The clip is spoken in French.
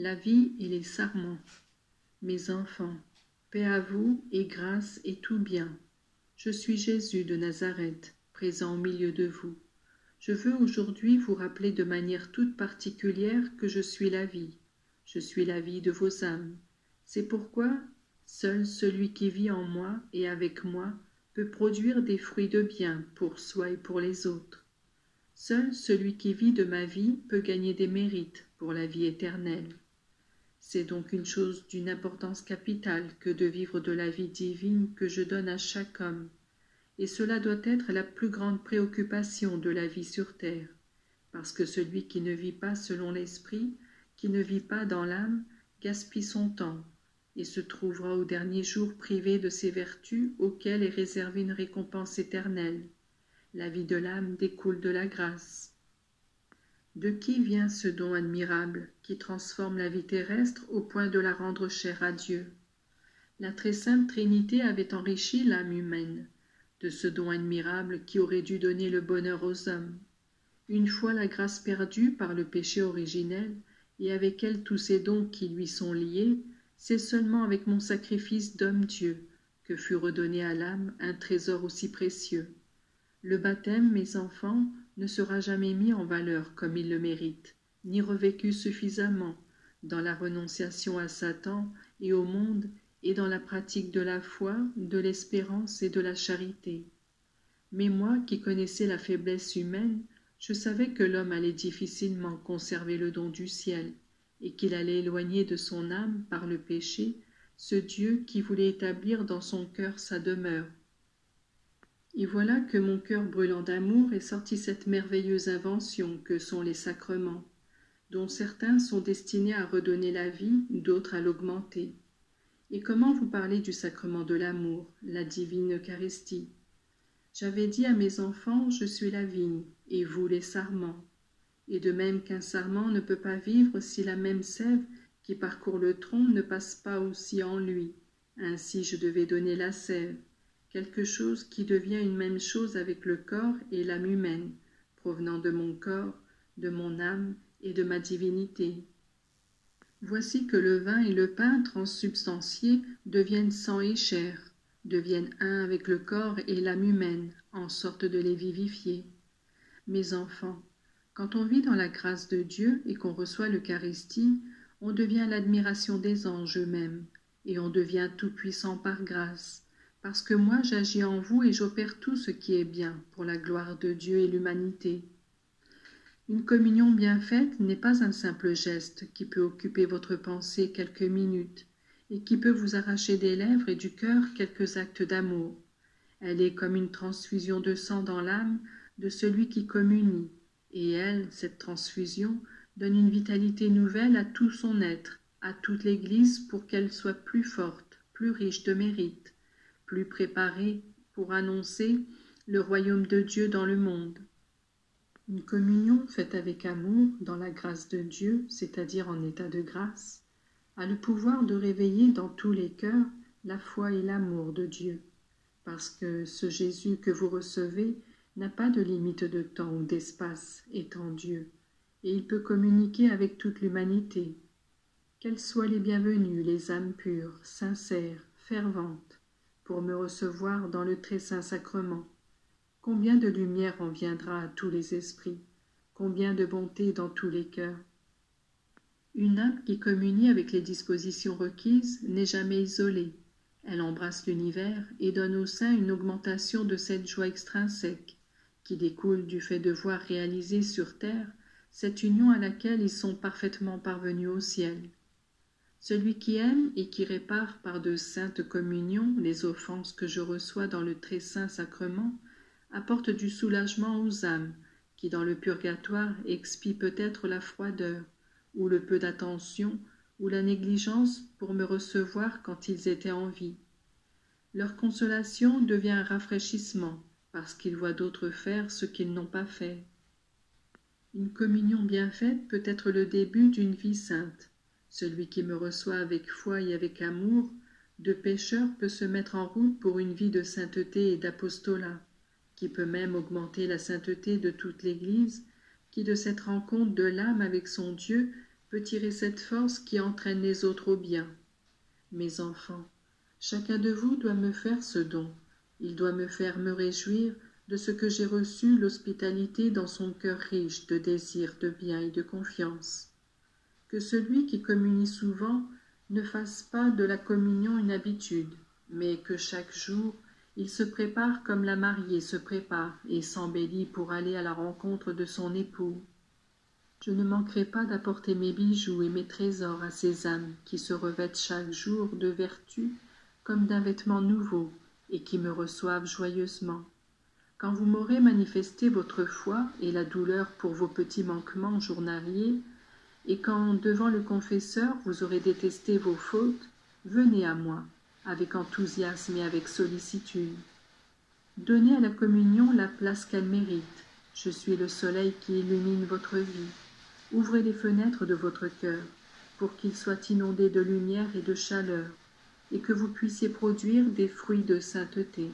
La vie et les sarments. Mes enfants, paix à vous et grâce et tout bien. Je suis Jésus de Nazareth, présent au milieu de vous. Je veux aujourd'hui vous rappeler de manière toute particulière que je suis la vie. Je suis la vie de vos âmes. C'est pourquoi seul celui qui vit en moi et avec moi peut produire des fruits de bien pour soi et pour les autres. Seul celui qui vit de ma vie peut gagner des mérites pour la vie éternelle. C'est donc une chose d'une importance capitale que de vivre de la vie divine que je donne à chaque homme, et cela doit être la plus grande préoccupation de la vie sur terre, parce que celui qui ne vit pas selon l'esprit, qui ne vit pas dans l'âme, gaspille son temps, et se trouvera au dernier jour privé de ces vertus auxquelles est réservée une récompense éternelle. La vie de l'âme découle de la grâce. De qui vient ce don admirable qui transforme la vie terrestre au point de la rendre chère à Dieu? La très sainte Trinité avait enrichi l'âme humaine de ce don admirable qui aurait dû donner le bonheur aux hommes. Une fois la grâce perdue par le péché originel, et avec elle tous ces dons qui lui sont liés, c'est seulement avec mon sacrifice d'homme-Dieu que fut redonné à l'âme un trésor aussi précieux. Le baptême, mes enfants, ne sera jamais mis en valeur comme il le mérite, ni revécu suffisamment dans la renonciation à Satan et au monde et dans la pratique de la foi, de l'espérance et de la charité. Mais moi, qui connaissais la faiblesse humaine, je savais que l'homme allait difficilement conserver le don du ciel et qu'il allait éloigner de son âme, par le péché, ce Dieu qui voulait établir dans son cœur sa demeure. Et voilà que mon cœur brûlant d'amour est sorti cette merveilleuse invention que sont les sacrements, dont certains sont destinés à redonner la vie, d'autres à l'augmenter. Et comment vous parler du sacrement de l'amour, la divine Eucharistie? J'avais dit à mes enfants, je suis la vigne, et vous les sarments. Et de même qu'un sarment ne peut pas vivre si la même sève qui parcourt le tronc ne passe pas aussi en lui. Ainsi je devais donner la sève, quelque chose qui devient une même chose avec le corps et l'âme humaine, provenant de mon corps, de mon âme et de ma divinité. Voici que le vin et le pain transsubstantiés deviennent sang et chair, deviennent un avec le corps et l'âme humaine, en sorte de les vivifier. Mes enfants, quand on vit dans la grâce de Dieu et qu'on reçoit l'Eucharistie, on devient l'admiration des anges eux-mêmes, et on devient tout-puissant par grâce, parce que moi j'agis en vous et j'opère tout ce qui est bien pour la gloire de Dieu et l'humanité. Une communion bien faite n'est pas un simple geste qui peut occuper votre pensée quelques minutes et qui peut vous arracher des lèvres et du cœur quelques actes d'amour. Elle est comme une transfusion de sang dans l'âme de celui qui communie, et elle, cette transfusion, donne une vitalité nouvelle à tout son être, à toute l'Église pour qu'elle soit plus forte, plus riche de mérite, plus préparée pour annoncer le royaume de Dieu dans le monde. Une communion faite avec amour, dans la grâce de Dieu, c'est-à-dire en état de grâce, a le pouvoir de réveiller dans tous les cœurs la foi et l'amour de Dieu, parce que ce Jésus que vous recevez n'a pas de limite de temps ou d'espace, étant Dieu, et il peut communiquer avec toute l'humanité. Qu'elles soient les bienvenues, les âmes pures, sincères, ferventes, pour me recevoir dans le très saint sacrement. Combien de lumière en viendra à tous les esprits, combien de bonté dans tous les cœurs. Une âme qui communie avec les dispositions requises n'est jamais isolée. Elle embrasse l'univers et donne au sein une augmentation de cette joie extrinsèque, qui découle du fait de voir réaliser sur terre cette union à laquelle ils sont parfaitement parvenus au ciel. Celui qui aime et qui répare par de saintes communions les offenses que je reçois dans le très saint sacrement apporte du soulagement aux âmes qui dans le purgatoire expient peut-être la froideur ou le peu d'attention ou la négligence pour me recevoir quand ils étaient en vie. Leur consolation devient un rafraîchissement parce qu'ils voient d'autres faire ce qu'ils n'ont pas fait. Une communion bien faite peut être le début d'une vie sainte. Celui qui me reçoit avec foi et avec amour, de pécheur peut se mettre en route pour une vie de sainteté et d'apostolat, qui peut même augmenter la sainteté de toute l'Église, qui de cette rencontre de l'âme avec son Dieu peut tirer cette force qui entraîne les autres au bien. Mes enfants, chacun de vous doit me faire ce don. Il doit me faire me réjouir de ce que j'ai reçu l'hospitalité dans son cœur riche de désirs de bien et de confiance. Que celui qui communie souvent ne fasse pas de la communion une habitude, mais que chaque jour il se prépare comme la mariée se prépare et s'embellit pour aller à la rencontre de son époux. Je ne manquerai pas d'apporter mes bijoux et mes trésors à ces âmes qui se revêtent chaque jour de vertu comme d'un vêtement nouveau et qui me reçoivent joyeusement. Quand vous m'aurez manifesté votre foi et la douleur pour vos petits manquements journaliers, et quand, devant le confesseur, vous aurez détesté vos fautes, venez à moi, avec enthousiasme et avec sollicitude. Donnez à la communion la place qu'elle mérite. Je suis le soleil qui illumine votre vie. Ouvrez les fenêtres de votre cœur, pour qu'il soit inondé de lumière et de chaleur, et que vous puissiez produire des fruits de sainteté.